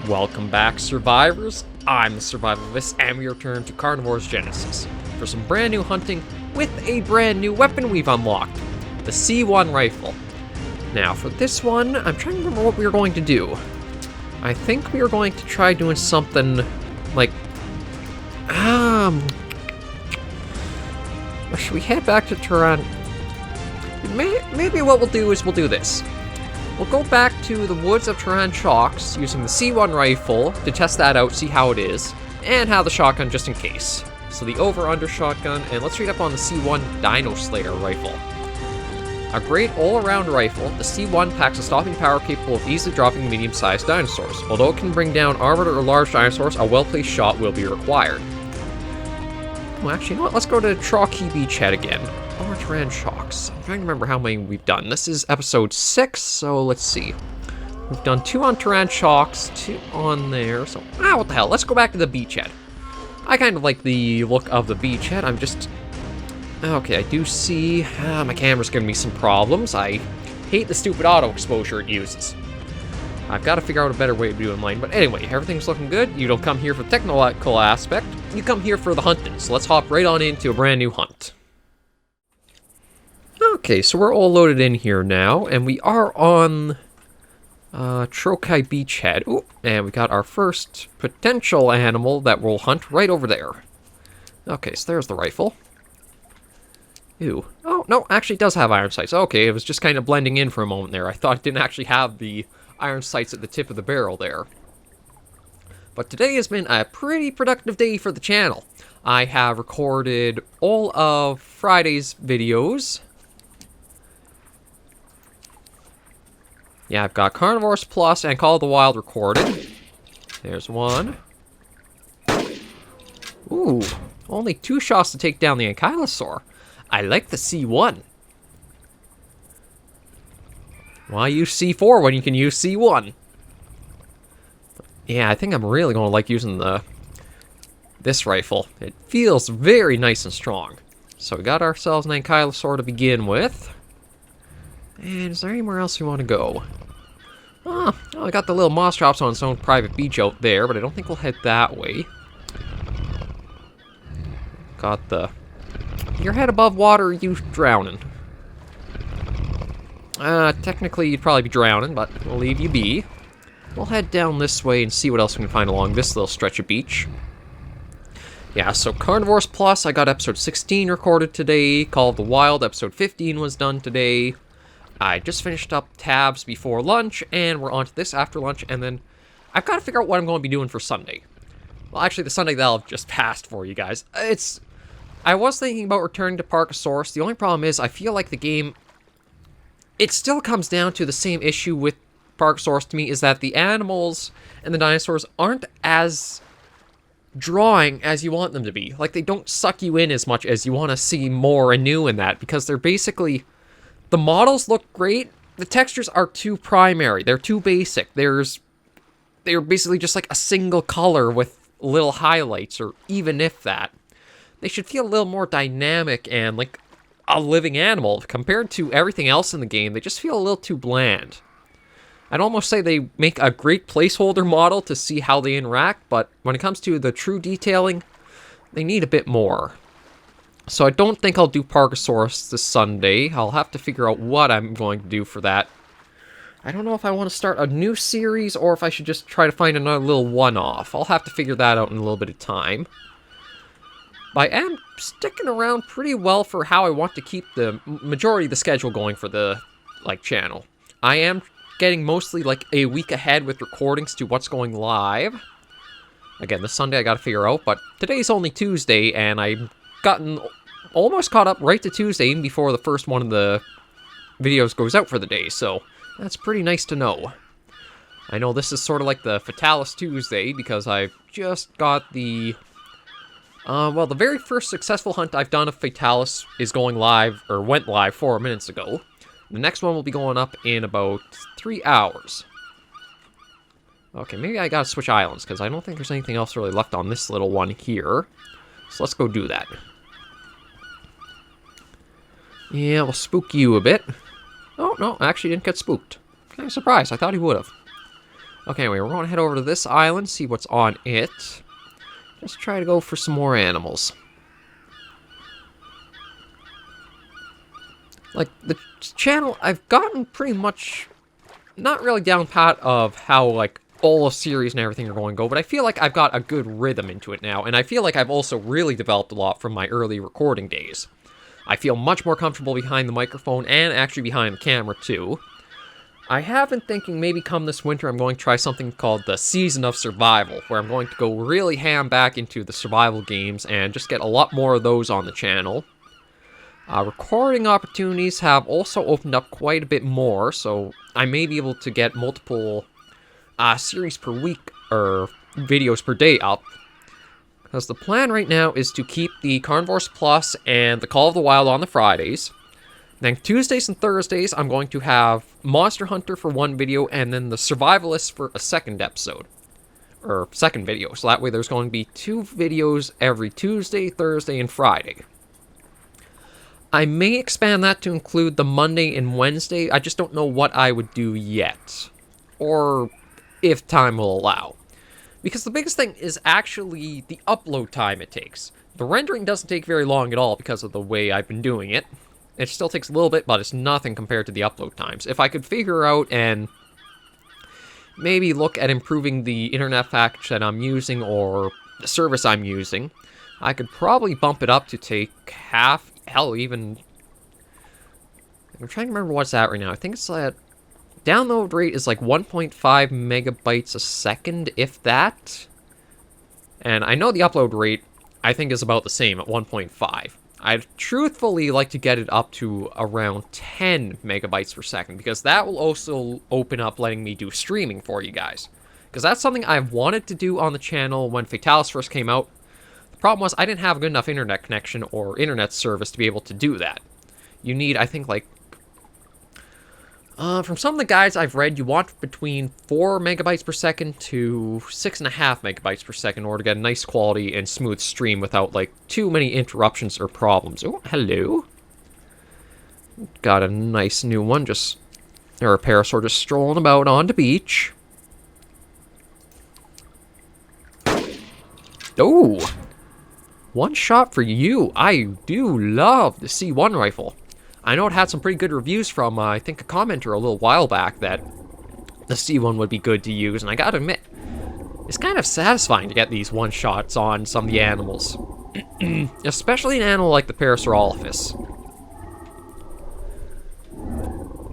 Welcome back, survivors. I'm the SurvivalVis, and we return to Carnivores Genesis for some brand new hunting with a brand new weapon we've unlocked, the C1 rifle. Now, for this one, I'm trying to remember what we were going to do. I think we were going to try doing something like, should we head back to Tehran? Maybe what we'll do is we'll do this. We'll go back to the woods of Tehran Shocks using the C1 rifle to test that out, see how it is, and have the shotgun just in case. So the over-under shotgun, and let's read up on the C1 Dino Slayer rifle. A great all-around rifle, the C1 packs a stopping power capable of easily dropping medium-sized dinosaurs. Although it can bring down armored or large dinosaurs, a well-placed shot will be required. Well, actually, you know what? Let's go to Trocky Beachhead again. Or Tehran Shocks. I'm trying to remember how many we've done. This is episode 6, so let's see. We've done 2 on Tehran Shocks, 2 on there, so... what the hell? Let's go back to the beachhead. I kind of like the look of the beachhead. I'm just... Okay, I do see... my camera's giving me some problems. I hate the stupid auto exposure it uses. I've got to figure out a better way of doing mine. But anyway, everything's looking good. You don't come here for the technical aspect. You come here for the hunting. So let's hop right on into a brand new hunt. Okay, so we're all loaded in here now, and we are on Trokai Beachhead. Ooh, and we got our first potential animal that we'll hunt right over there. Okay, so there's the rifle. Ew. Oh, no, actually it does have iron sights. Okay, it was just kind of blending in for a moment there. I thought it didn't actually have the iron sights at the tip of the barrel there. But today has been a pretty productive day for the channel. I have recorded all of Friday's videos. Yeah, I've got Carnivores Plus and Call of the Wild recorded. There's one. Ooh, only 2 shots to take down the ankylosaur. I like the C1. Why use C4 when you can use C1? Yeah, I think I'm really going to like using this rifle. It feels very nice and strong. So we got ourselves an ankylosaur to begin with. And is there anywhere else we want to go? Oh, I got the little moss drops on its own private beach out there, but I don't think we'll head that way. Got the... Your head above water, you drowning. Technically you'd probably be drowning, but we'll leave you be. We'll head down this way and see what else we can find along this little stretch of beach. Yeah, so Carnivores Plus, I got episode 16 recorded today. Call of the Wild, episode 15 was done today. I just finished up tabs before lunch, and we're on to this after lunch, and then I've got to figure out what I'm going to be doing for Sunday. Well, actually, the Sunday that'll have just passed for you guys. I was thinking about returning to Parkosaurus. The only problem is, I feel like the game... It still comes down to the same issue with Parkosaurus to me, is that the animals and the dinosaurs aren't as drawing as you want them to be. Like, they don't suck you in as much as you want to see more and new in that, because they're basically... The models look great. The textures are too primary. They're too basic. They're basically just like a single color with little highlights, or even if that. They should feel a little more dynamic and like a living animal. Compared to everything else in the game, they just feel a little too bland. I'd almost say they make a great placeholder model to see how they interact, but when it comes to the true detailing, they need a bit more. So I don't think I'll do Parkosaurus this Sunday. I'll have to figure out what I'm going to do for that. I don't know if I want to start a new series or if I should just try to find another little one-off. I'll have to figure that out in a little bit of time. But I am sticking around pretty well for how I want to keep the majority of the schedule going for the channel. I am getting mostly like a week ahead with recordings to what's going live. Again, this Sunday I got to figure out, but today's only Tuesday and I've gotten almost caught up right to Tuesday even before the first one of the videos goes out for the day, so that's pretty nice to know. I know this is sort of like the Fatalis Tuesday because I've just got the the very first successful hunt I've done of Fatalis is going live, or went live 4 minutes ago. The next one will be going up in about 3 hours. Okay, maybe I gotta switch islands because I don't think there's anything else really left on this little one here. So let's go do that. Yeah, we'll spook you a bit. Oh, no, I actually didn't get spooked. Kind of surprised. I thought he would have. Okay, anyway, we're going to head over to this island, see what's on it. Just try to go for some more animals. Like, the channel, I've gotten pretty much not really down pat of how, like, all the series and everything are going to go, but I feel like I've got a good rhythm into it now, and I feel like I've also really developed a lot from my early recording days. I feel much more comfortable behind the microphone and actually behind the camera, too. I have been thinking maybe come this winter I'm going to try something called the Season of Survival, where I'm going to go really ham back into the survival games and just get a lot more of those on the channel. Recording opportunities have also opened up quite a bit more, so I may be able to get multiple series per week, or videos per day up. Because the plan right now is to keep the Carnivores Plus and the Call of the Wild on the Fridays. Then Tuesdays and Thursdays, I'm going to have Monster Hunter for one video, and then the Survivalists for a second episode. Or second video, so that way there's going to be 2 videos every Tuesday, Thursday, and Friday. I may expand that to include the Monday and Wednesday, I just don't know what I would do yet. Or if time will allow. Because the biggest thing is actually the upload time it takes. The rendering doesn't take very long at all because of the way I've been doing it. It still takes a little bit, but it's nothing compared to the upload times. If I could figure out and maybe look at improving the internet package that I'm using or the service I'm using, I could probably bump it up to take half, hell, even... I'm trying to remember what's at right now. I think it's at... Download rate is like 1.5 megabytes a second, if that. And I know the upload rate, I think, is about the same at 1.5. I'd truthfully like to get it up to around 10 megabytes per second, because that will also open up letting me do streaming for you guys. Because that's something I've wanted to do on the channel when Fatalis first came out. The problem was I didn't have a good enough internet connection or internet service to be able to do that. You need, I think, like... from some of the guides I've read, you want between 4 megabytes per second to 6.5 megabytes per second in order to get a nice quality and smooth stream without, like, too many interruptions or problems. Oh, hello. Got a nice new one, just... Or a parasaur just strolling about on the beach. Oh! One shot for you. I do love the C1 rifle. I know it had some pretty good reviews from, I think, a commenter a little while back that the C1 would be good to use, and I gotta admit, it's kind of satisfying to get these one-shots on some of the animals. Especially an animal like the Parasaurolophus.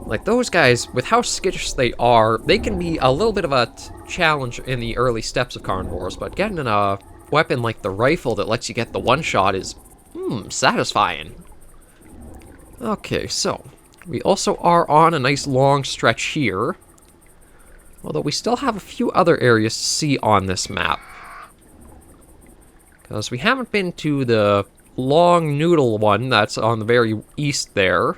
Like, those guys, with how skittish they are, they can be a little bit of a challenge in the early steps of carnivores, but getting a weapon like the rifle that lets you get the one-shot is, satisfying. Okay, so, we also are on a nice long stretch here, although we still have a few other areas to see on this map. Because we haven't been to the long noodle one that's on the very east there.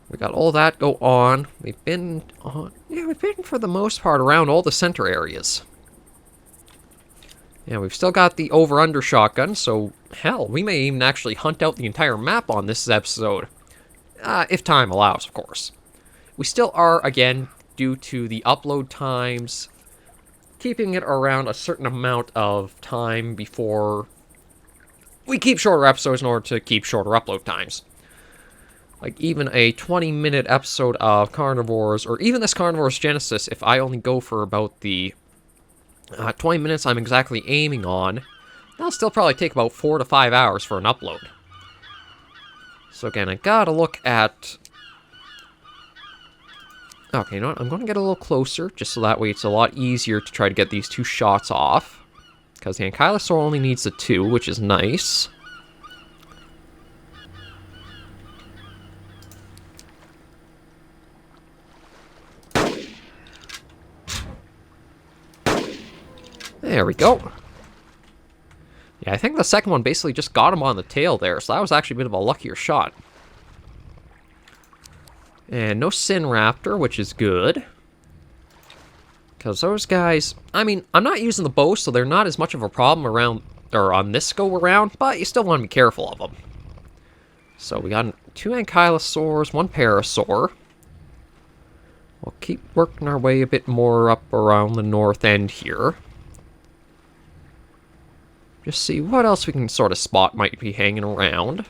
We got all that go on. We've been on, we've been for the most part around all the center areas. Yeah, we've still got the over-under shotgun, so hell, we may even actually hunt out the entire map on this episode. If time allows, of course. We still are, again, due to the upload times, keeping it around a certain amount of time before we keep shorter episodes in order to keep shorter upload times. Like, even a 20-minute episode of Carnivores, or even this Carnivores Genesis, if I only go for about the 20 minutes I'm exactly aiming on, that'll still probably take about 4 to 5 hours for an upload. So again, I gotta look at... Okay, you know what? I'm gonna get a little closer, just so that way it's a lot easier to try to get these 2 shots off. Because the Ankylosaur only needs the 2, which is nice. There we go. Yeah, I think the second one basically just got him on the tail there, so that was actually a bit of a luckier shot. And no Sin Raptor, which is good. Because those guys... I mean, I'm not using the bow, so they're not as much of a problem around... or on this go-around, but you still want to be careful of them. So we got 2 Ankylosaurs, 1 Parasaur. We'll keep working our way a bit more up around the north end here. Just see what else we can sort of spot might be hanging around.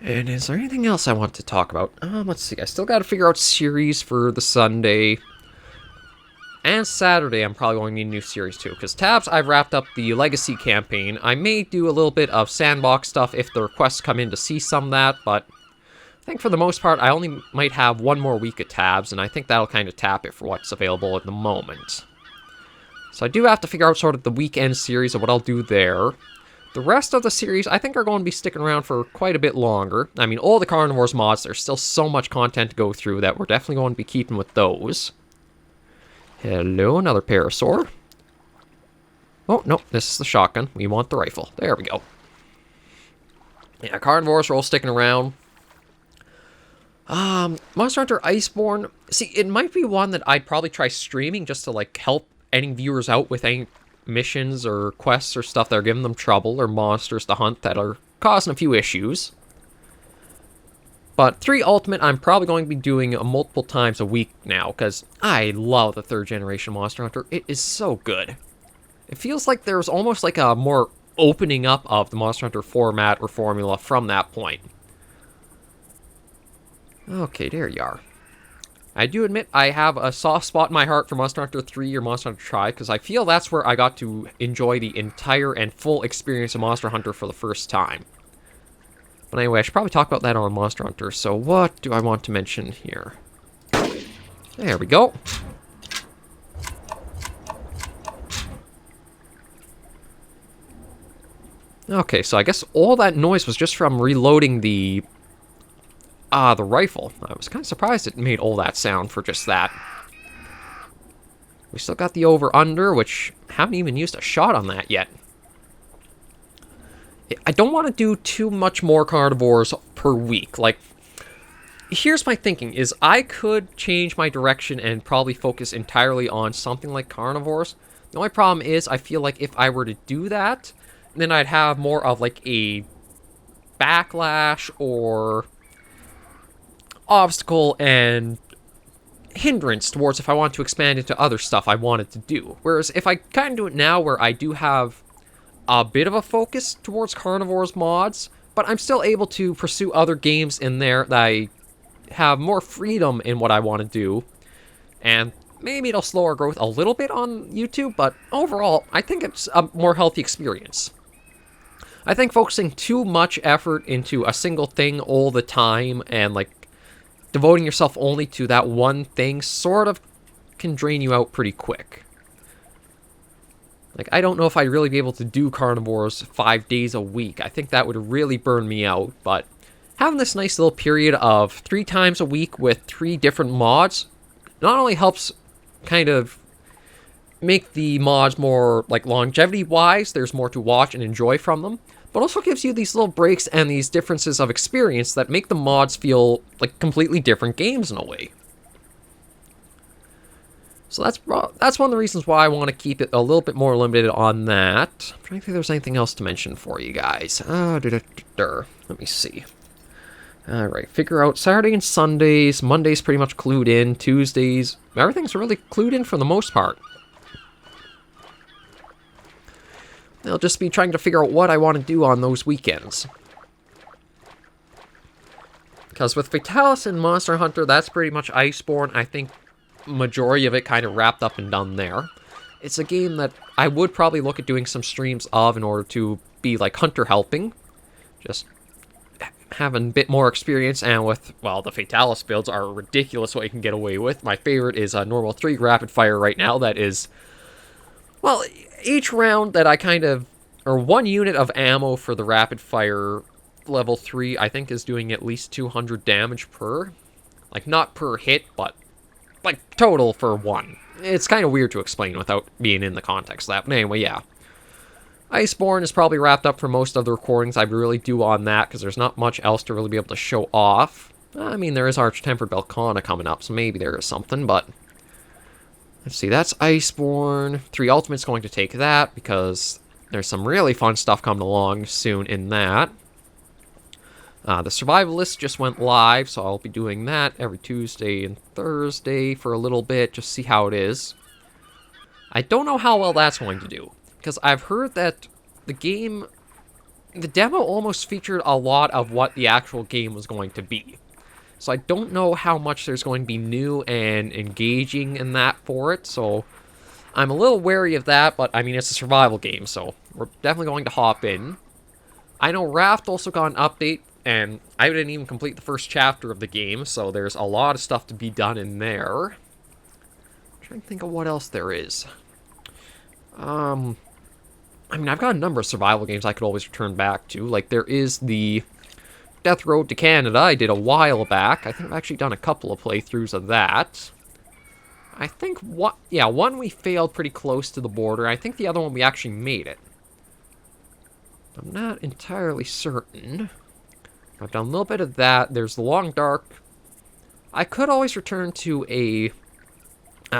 And is there anything else I want to talk about? Let's see. I still got to figure out series for the Sunday. And Saturday, I'm probably going to need a new series too. Because tabs, I've wrapped up the Legacy campaign. I may do a little bit of sandbox stuff if the requests come in to see some of that. But I think for the most part, I only might have one more week of tabs. And I think that'll kind of tap it for what's available at the moment. So I do have to figure out sort of the weekend series of what I'll do there. The rest of the series, I think, are going to be sticking around for quite a bit longer. I mean, all the Carnivores mods, there's still so much content to go through that we're definitely going to be keeping with those. Hello, another Parasaur. Oh, no, this is the shotgun. We want the rifle. There we go. Yeah, Carnivores are all sticking around. Monster Hunter Iceborne. See, it might be one that I'd probably try streaming just to, like, help any viewers out with any missions or quests or stuff that are giving them trouble, or monsters to hunt that are causing a few issues. But 3 Ultimate, I'm probably going to be doing multiple times a week now, because I love the 3rd generation Monster Hunter. It is so good. It feels like there's almost like a more opening up of the Monster Hunter format or formula from that point. Okay, there you are. I do admit I have a soft spot in my heart for Monster Hunter 3 or Monster Hunter Tri, because I feel that's where I got to enjoy the entire and full experience of Monster Hunter for the first time. But anyway, I should probably talk about that on Monster Hunter, so what do I want to mention here? There we go. Okay, so I guess all that noise was just from reloading the rifle. I was kind of surprised it made all that sound for just that. We still got the over-under, which haven't even used a shot on that yet. I don't want to do too much more carnivores per week. Like, here's my thinking, is I could change my direction and probably focus entirely on something like carnivores. The only problem is I feel like if I were to do that, then I'd have more of like a backlash or obstacle and hindrance towards if I want to expand into other stuff I wanted to do. Whereas if I kind of do it now where I do have a bit of a focus towards Carnivores mods, but I'm still able to pursue other games in there that I have more freedom in what I want to do, and maybe it'll slow our growth a little bit on YouTube, but overall, I think it's a more healthy experience. I think focusing too much effort into a single thing all the time and like devoting yourself only to that one thing sort of can drain you out pretty quick. Like, I don't know if I'd really be able to do carnivores 5 days a week. I think that would really burn me out, but having this nice little period of 3 times a week with 3 different mods not only helps kind of make the mods more, like, longevity-wise, there's more to watch and enjoy from them, but also gives you these little breaks and these differences of experience that make the mods feel like completely different games in a way. So that's one of the reasons why I want to keep it a little bit more limited on that. I'm trying to think if there's anything else to mention for you guys. Let me see. Alright, figure out Saturday and Sundays. Mondays pretty much clued in. Tuesdays, everything's really clued in for the most part. I'll just be trying to figure out what I want to do on those weekends. Because with Fatalis and Monster Hunter, that's pretty much Iceborne. I think majority of it kind of wrapped up and done there. It's a game that I would probably look at doing some streams of in order to be like Hunter helping. Just having a bit more experience, and with, well, the Fatalis builds are ridiculous what you can get away with. My favorite is a normal 3 rapid fire right now that is, well, each round that I kind of, or 1 unit of ammo for the rapid fire level 3, I think is doing at least 200 damage per. Like, not per hit, but like total for 1. It's kind of weird to explain without being in the context of that. But anyway, yeah. Iceborne is probably wrapped up for most of the recordings I really do on that, because there's not much else to really be able to show off. I mean, there is Arch-Tempered Belcana coming up, so maybe there is something, but let's see, that's Iceborne. 3 Ultimate's going to take that, because there's some really fun stuff coming along soon in that. The survivalist just went live, so I'll be doing that every Tuesday and Thursday for a little bit, just see how it is. I don't know how well that's going to do, because I've heard that the demo almost featured a lot of what the actual game was going to be. So I don't know how much there's going to be new and engaging in that for it, so I'm a little wary of that, but I mean, it's a survival game, so we're definitely going to hop in. I know Raft also got an update, and I didn't even complete the first chapter of the game, so there's a lot of stuff to be done in there. I'm trying to think of what else there is. I mean, I've got a number of survival games I could always return back to. Like, there is the Death Road to Canada I did a while back. I think I've actually done a couple of playthroughs of that. I think, one we failed pretty close to the border. I think the other one we actually made it. I'm not entirely certain. I've done a little bit of that. There's the Long Dark. I could always return to a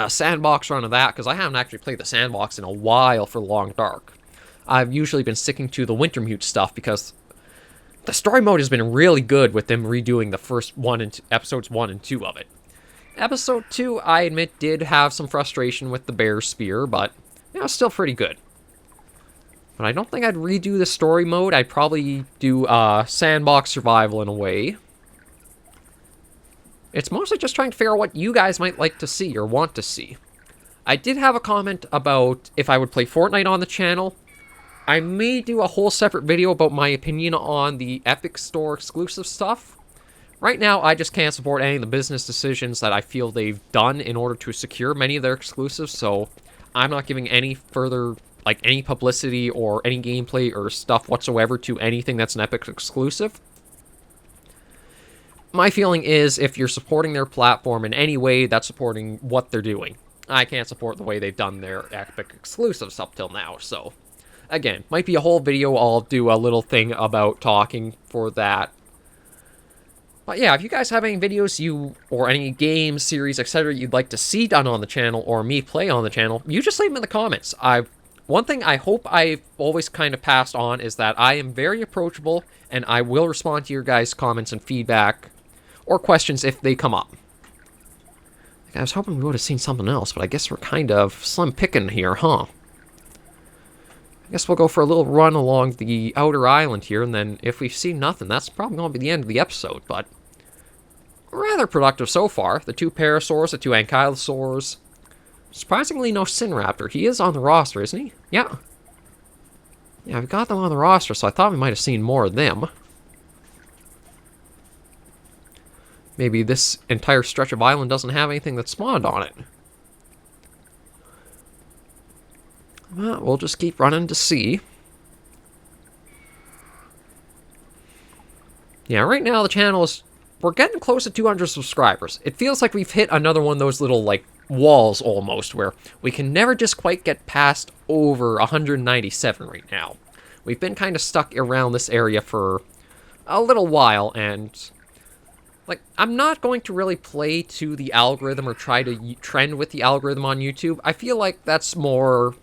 sandbox run of that, because I haven't actually played the sandbox in a while for Long Dark. I've usually been sticking to the Wintermute stuff, because the story mode has been really good with them redoing the first episodes 1 and 2 of it. Episode 2, I admit, did have some frustration with the bear spear, but it was still pretty good. But I don't think I'd redo the story mode. I'd probably do sandbox survival in a way. It's mostly just trying to figure out what you guys might like to see or want to see. I did have a comment about if I would play Fortnite on the channel. I may do a whole separate video about my opinion on the Epic Store exclusive stuff. Right now, I just can't support any of the business decisions that I feel they've done in order to secure many of their exclusives, so I'm not giving any further, like, any publicity or any gameplay or stuff whatsoever to anything that's an Epic exclusive. My feeling is, if you're supporting their platform in any way, that's supporting what they're doing. I can't support the way they've done their Epic exclusives up till now, so again, might be a whole video. I'll do a little thing about talking for that. But yeah, if you guys have any videos or any games, series, etc. you'd like to see done on the channel or me play on the channel, you just leave them in the comments. One thing I hope I've always kind of passed on is that I am very approachable, and I will respond to your guys' comments and feedback or questions if they come up. I was hoping we would have seen something else, but I guess we're kind of slim picking here, huh? I guess we'll go for a little run along the outer island here, and then if we've seen nothing, that's probably going to be the end of the episode, but rather productive so far. The 2 parasaurs, the 2 ankylosaurs. Surprisingly, no Sinraptor. He is on the roster, isn't he? Yeah. Yeah, we've got them on the roster, so I thought we might have seen more of them. Maybe this entire stretch of island doesn't have anything that spawned on it. Well, we'll just keep running to see. Yeah, right now the channel is... We're getting close to 200 subscribers. It feels like we've hit another one of those little, like, walls almost, where we can never just quite get past over 197 right now. We've been kind of stuck around this area for a little while, and like, I'm not going to really play to the algorithm or try to trend with the algorithm on YouTube. I feel like that's more...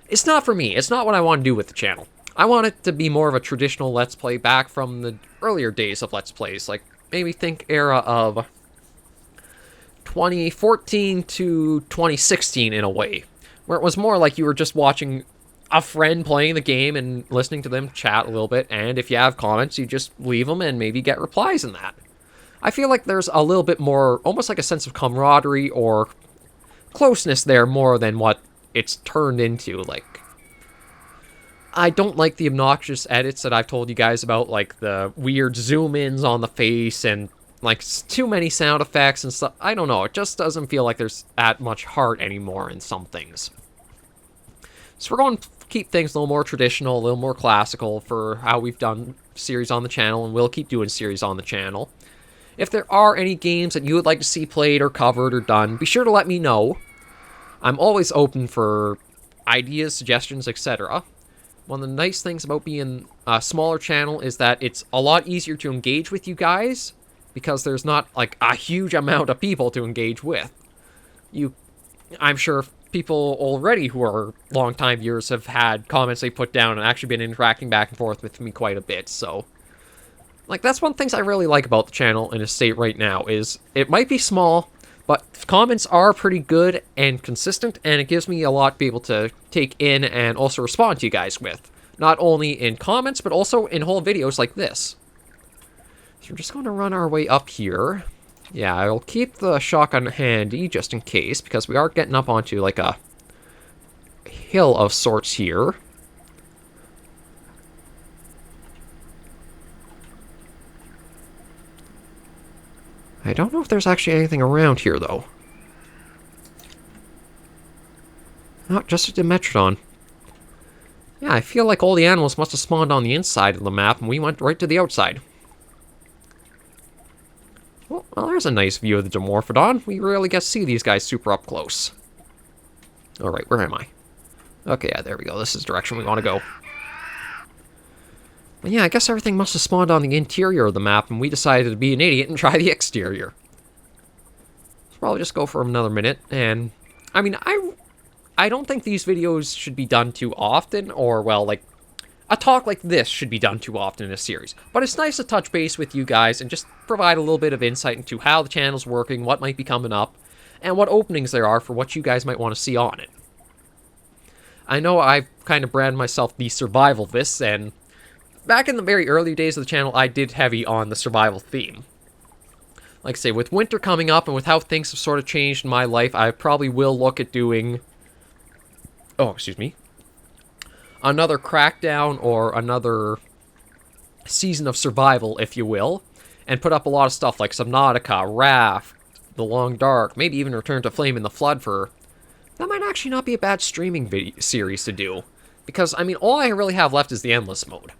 It's not for me. It's not what I want to do with the channel. I want it to be more of a traditional Let's Play back from the earlier days of Let's Plays. Like, maybe think era of 2014 to 2016 in a way. Where it was more like you were just watching a friend playing the game and listening to them chat a little bit. And if you have comments, you just leave them and maybe get replies in that. I feel like there's a little bit more, almost like a sense of camaraderie or closeness there more than what it's turned into. Like, I don't like the obnoxious edits that I've told you guys about, like the weird zoom-ins on the face and like too many sound effects and stuff. I don't know, it just doesn't feel like there's that much heart anymore in some things. So we're going to keep things a little more traditional, a little more classical for how we've done series on the channel, and we'll keep doing series on the channel. If there are any games that you would like to see played or covered or done, be sure to let me know. I'm always open for ideas, suggestions, etc. One of the nice things about being a smaller channel is that it's a lot easier to engage with you guys because there's not like a huge amount of people to engage with. I'm sure people already who are longtime viewers have had comments they put down and actually been interacting back and forth with me quite a bit, so Like, that's one of the things I really like about the channel in a state right now, is it might be small, but comments are pretty good and consistent, and it gives me a lot to be able to take in and also respond to you guys with. Not only in comments, but also in whole videos like this. So we're just going to run our way up here. Yeah, I'll keep the shotgun handy just in case, because we are getting up onto like a hill of sorts here. I don't know if there's actually anything around here, though. Oh, just a Dimetrodon. Yeah, I feel like all the animals must have spawned on the inside of the map, and we went right to the outside. Well, there's a nice view of the Dimorphodon. We rarely get to see these guys super up close. Alright, where am I? Okay, yeah, there we go. This is the direction we want to go. But yeah, I guess everything must have spawned on the interior of the map, and we decided to be an idiot and try the exterior. So probably just go for another minute, and... I mean, I don't think these videos should be done too often, or, well, like, a talk like this should be done too often in a series. But it's nice to touch base with you guys and just provide a little bit of insight into how the channel's working, what might be coming up, and what openings there are for what you guys might want to see on it. I know I've kind of branded myself the SurvivalVis, and back in the very early days of the channel, I did heavy on the survival theme. Like I say, with winter coming up and with how things have sort of changed in my life, I probably will look at doing... Oh, excuse me. Another Crackdown or another season of survival, if you will, and put up a lot of stuff like Subnautica, Raft, The Long Dark, maybe even Return to Flame in the Flood for... That might actually not be a bad streaming series to do, because, I mean, all I really have left is the Endless mode.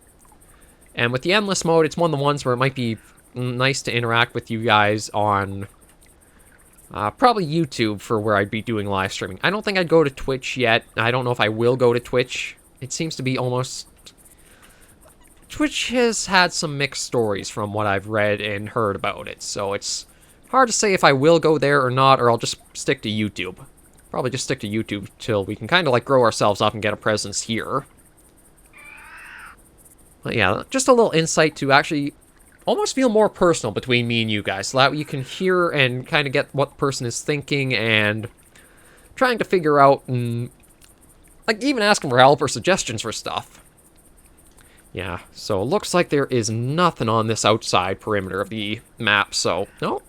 And with the Endless mode, it's one of the ones where it might be nice to interact with you guys on... probably YouTube for where I'd be doing live streaming. I don't think I'd go to Twitch yet. I don't know if I will go to Twitch. It seems to be almost... Twitch has had some mixed stories from what I've read and heard about it, so it's hard to say if I will go there or not, or I'll just stick to YouTube. Probably just stick to YouTube till we can kind of like grow ourselves up and get a presence here. But yeah, just a little insight to actually almost feel more personal between me and you guys, so that you can hear and kind of get what the person is thinking and trying to figure out and like even asking for help or suggestions for stuff. Yeah, so it looks like there is nothing on this outside perimeter of the map, so no.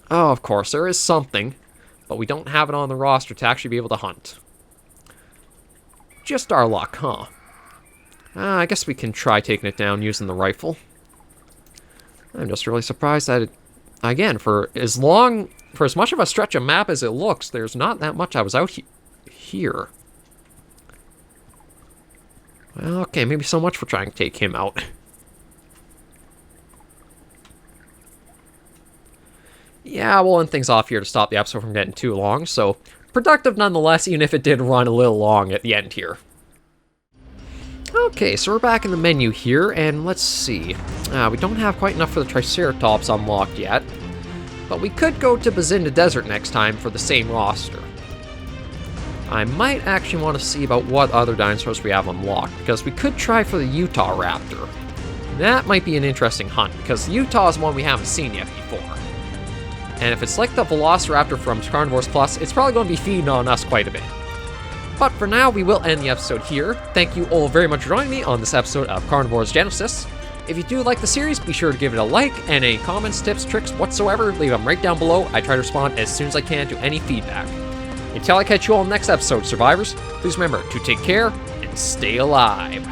Oh, of course, there is something, but we don't have it on the roster to actually be able to hunt. Just our luck, huh? I guess we can try taking it down using the rifle. I'm just really surprised that it, again, for as much of a stretch of map as it looks, there's not that much I was out here. Well, okay, maybe so much for trying to take him out. Yeah, we'll end things off here to stop the episode from getting too long, so productive nonetheless, even if it did run a little long at the end here. Okay, so we're back in the menu here, and let's see. We don't have quite enough for the Triceratops unlocked yet, but we could go to Bazinda Desert next time for the same roster. I might actually want to see about what other dinosaurs we have unlocked, because we could try for the Utah Raptor. That might be an interesting hunt, because Utah is one we haven't seen yet before. And if it's like the Velociraptor from Carnivores Plus, it's probably going to be feeding on us quite a bit. But for now, we will end the episode here. Thank you all very much for joining me on this episode of Carnivores Genesis. If you do like the series, be sure to give it a like, and any comments, tips, tricks whatsoever, leave them right down below. I try to respond as soon as I can to any feedback. Until I catch you all in the next episode, survivors, please remember to take care and stay alive.